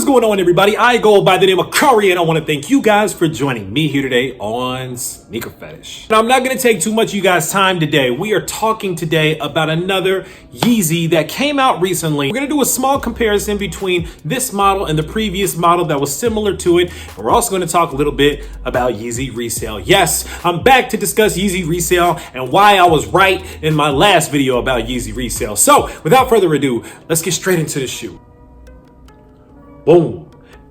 going on, everybody? I go by the name of Curry, and I want to thank you guys for joining me here today on SneakerPhetish. Now, I'm not going to take too much of you guys' time today. We are talking today about another Yeezy that came out recently. We're going to do a small comparison between this model and the previous model that was similar to it. And we're also going to talk a little bit about Yeezy Resale. Yes, I'm back to discuss Yeezy Resale and why I was right in my last video about Yeezy Resale. So, without further ado, let's get straight into the shoe. Boom.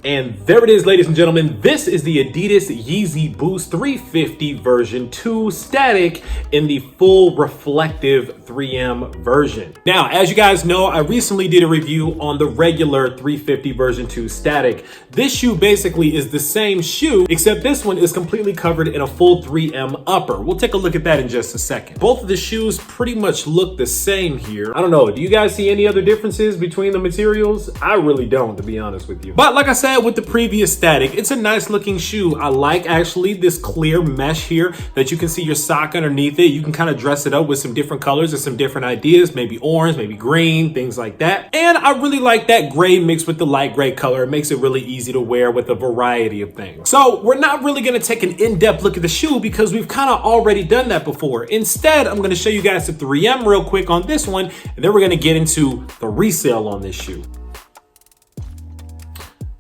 And there it is, ladies and gentlemen. This is the ADIDAS Yeezy Boost 350 version 2 static in the full reflective 3M version. Now, as you guys know, I recently did a review on the regular 350 version 2 static. This shoe basically is the same shoe, except this one is completely covered in a full 3M upper. We'll take a look at that in just a second. Both of the shoes pretty much look the same here. I don't know, do you guys see any other differences between the materials? I really don't, to be honest with you. But like I said, with the previous static, it's a nice looking shoe. I like actually this clear mesh here that you can see your sock underneath it. You can kind of dress it up with some different colors and some different ideas, maybe orange, maybe green, things like that. And I really like that gray mixed with the light gray color. It makes it really easy to wear with a variety of things. So we're not really going to take an in-depth look at the shoe because we've kind of already done that before. Instead, I'm going to show you guys the 3M real quick on this one, and then we're going to get into the resale on this shoe.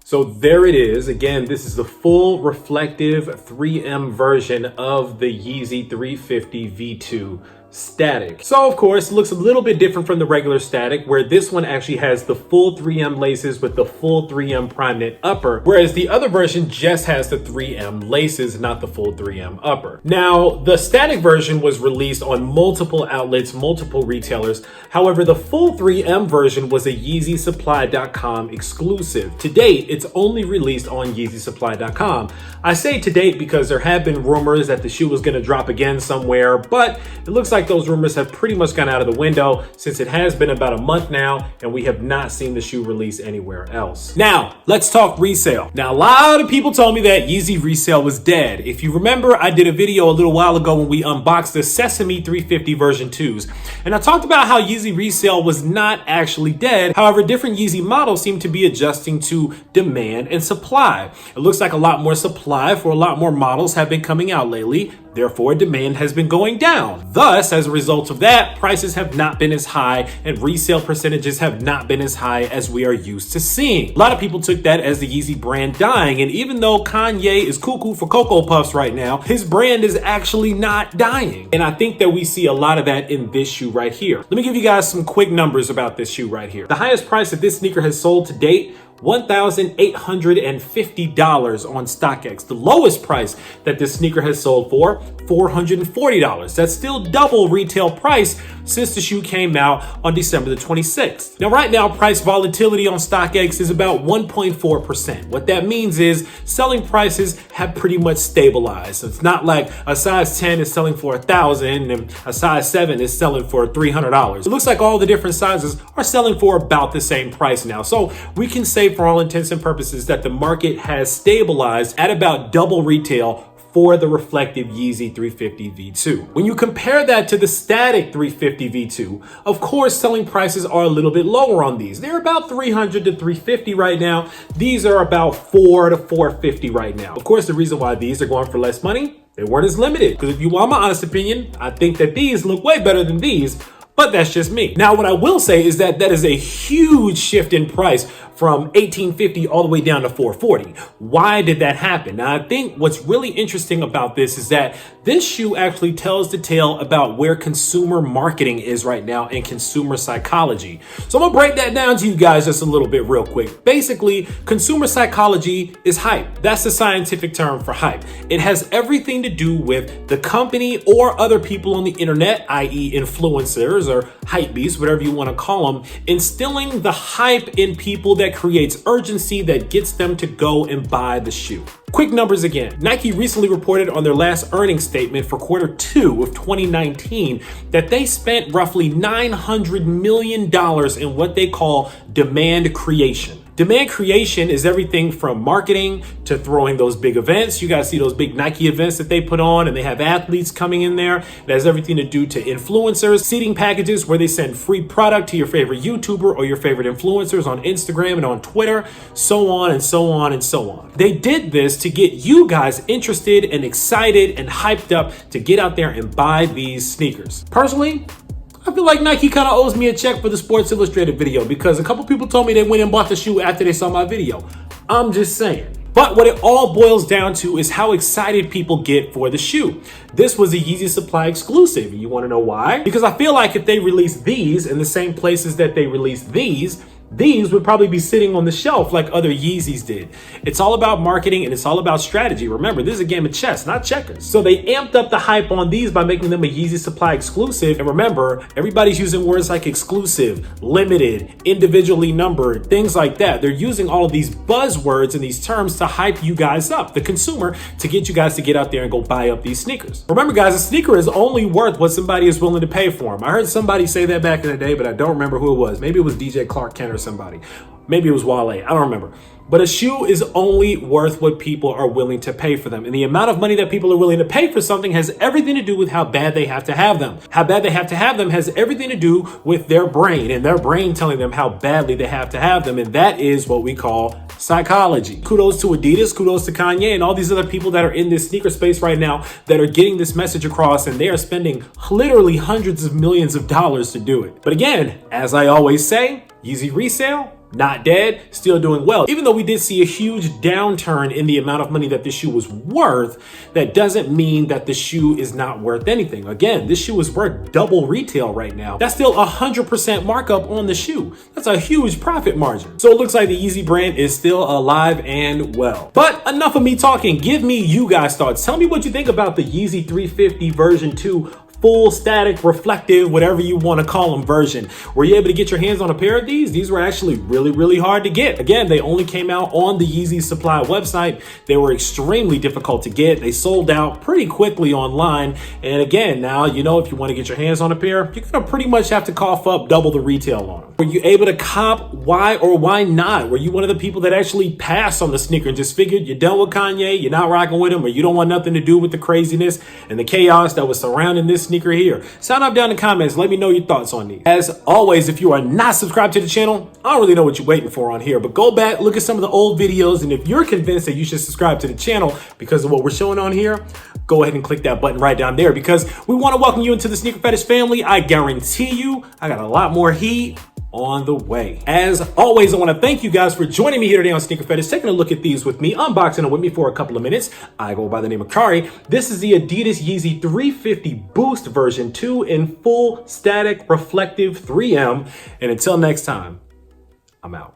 So there it is. Again, this is the full reflective 3M version of the Yeezy 350 V2 static. So of course, it looks a little bit different from the regular static, where this one actually has the full 3M laces with the full 3M prime knit upper, whereas the other version just has the 3M laces, not the full 3M upper. Now, the static version was released on multiple outlets, multiple retailers. However, the full 3M version was a YeezySupply.com exclusive. To date, it's only released on YeezySupply.com. I say to date because there have been rumors that the shoe was going to drop again somewhere, but it looks like those rumors have pretty much gone out of the window since it has been about a month now and we have not seen the shoe release anywhere else. Now, let's talk resale. Now, a lot of people told me that Yeezy Resale was dead. If you remember, I did a video a little while ago when we unboxed the Sesame 350 version 2s, and I talked about how Yeezy Resale was not actually dead. However, different Yeezy models seem to be adjusting to demand and supply. It looks like a lot more supply for a lot more models have been coming out lately. Therefore, demand has been going down. Thus, as a result of that, prices have not been as high and resale percentages have not been as high as we are used to seeing. A lot of people took that as the Yeezy brand dying, and even though Kanye is cuckoo for Cocoa Puffs right now, his brand is actually not dying. And I think that we see a lot of that in this shoe right here. Let me give you guys some quick numbers about this shoe right here. The highest price that this sneaker has sold to date, $1,850 on StockX. The lowest price that this sneaker has sold for, $440. That's still double retail price since the shoe came out on December the 26th. Now, right now, price volatility on StockX is about 1.4%. What that means is selling prices have pretty much stabilized. So it's not like a size 10 is selling for $1,000 and a size 7 is selling for $300. It looks like all the different sizes are selling for about the same price now. So we can say for all intents and purposes that the market has stabilized at about double retail for the reflective Yeezy 350 V2. When you compare that to the static 350 V2, of course, selling prices are a little bit lower on these. They're about $300 to $350 right now. These are about $400 to $450 right now. Of course, the reason why these are going for less money, they weren't as limited. Because if you want my honest opinion, I think that these look way better than these. But that's just me. Now, what I will say is that that is a huge shift in price from $1,850 all the way down to $440. Why did that happen? Now, I think what's really interesting about this is that this shoe actually tells the tale about where consumer marketing is right now and consumer psychology. So I'm gonna break that down to you guys just a little bit real quick. Basically, consumer psychology is hype. That's the scientific term for hype. It has everything to do with the company or other people on the internet, i.e. influencers or hype beasts, whatever you want to call them, instilling the hype in people that creates urgency that gets them to go and buy the shoe. Quick numbers again. Nike recently reported on their last earnings statement for Q2 of 2019 that they spent roughly $900 million in what they call demand creation. Demand creation is everything from marketing to throwing those big events. You guys see those big Nike events that they put on, and they have athletes coming in there. It has everything to do to influencers, seeding packages where they send free product to your favorite YouTuber or your favorite influencers on Instagram and on Twitter, so on and so on and so on. They did this to get you guys interested and excited and hyped up to get out there and buy these sneakers. Personally, I feel like Nike kind of owes me a check for the Sports Illustrated video because a couple people told me they went and bought the shoe after they saw my video. I'm just saying. But what it all boils down to is how excited people get for the shoe. This was a Yeezy Supply exclusive. And you want to know why? Because I feel like if they released these in the same places that they released these would probably be sitting on the shelf like other Yeezys did. It's all about marketing and it's all about strategy. Remember, this is a game of chess, not checkers. So they amped up the hype on these by making them a Yeezy Supply exclusive. And remember, everybody's using words like exclusive, limited, individually numbered, things like that. They're using all of these buzzwords and these terms to hype you guys up, the consumer, to get you guys to get out there and go buy up these sneakers. Remember, guys, a sneaker is only worth what somebody is willing to pay for them. I heard somebody say that back in the day, but I don't remember who it was. Maybe it was DJ Clark Kent or somebody. Maybe it was Wale. I don't remember. But a shoe is only worth what people are willing to pay for them. And the amount of money that people are willing to pay for something has everything to do with how bad they have to have them. How bad they have to have them has everything to do with their brain and their brain telling them how badly they have to have them. And that is what we call psychology. Kudos to Adidas, kudos to Kanye and all these other people that are in this sneaker space right now that are getting this message across, and they are spending literally hundreds of millions of dollars to do it. But again, as I always say, Yeezy Resale, not dead, still doing well. Even though we did see a huge downturn in the amount of money that this shoe was worth, that doesn't mean that the shoe is not worth anything. Again, this shoe is worth double retail right now. That's still 100% markup on the shoe. That's a huge profit margin. So it looks like the Yeezy brand is still alive and well. But enough of me talking. Give me you guys' thoughts. Tell me what you think about the Yeezy 350 version 2 full static, reflective, whatever you want to call them version. Were you able to get your hands on a pair of these? These were actually really hard to get. Again, they only came out on the Yeezy Supply website. They were extremely difficult to get. They sold out pretty quickly online. And again, now, you know, if you want to get your hands on a pair, you're going to pretty much have to cough up double the retail on them. Were you able to cop? Why or why not? Were you one of the people that actually passed on the sneaker and just figured you're done with Kanye, you're not rocking with him, or you don't want nothing to do with the craziness and the chaos that was surrounding this sneaker here? Sound off down in the comments. Let me know your thoughts on these. As always, if you are not subscribed to the channel, I don't really know what you're waiting for on here, but go back, look at some of the old videos, and if you're convinced that you should subscribe to the channel because of what we're showing on here, go ahead and click that button right down there because we want to welcome you into the Sneaker Fetish family. I guarantee you, I got a lot more heat on the way. As always, I want to thank you guys for joining me here today on Sneaker Fetish, taking a look at these with me, unboxing them with me for a couple of minutes. I go by the name of Kari. This is the Adidas Yeezy 350 Boost version 2 in full static reflective 3M. And until next time, I'm out.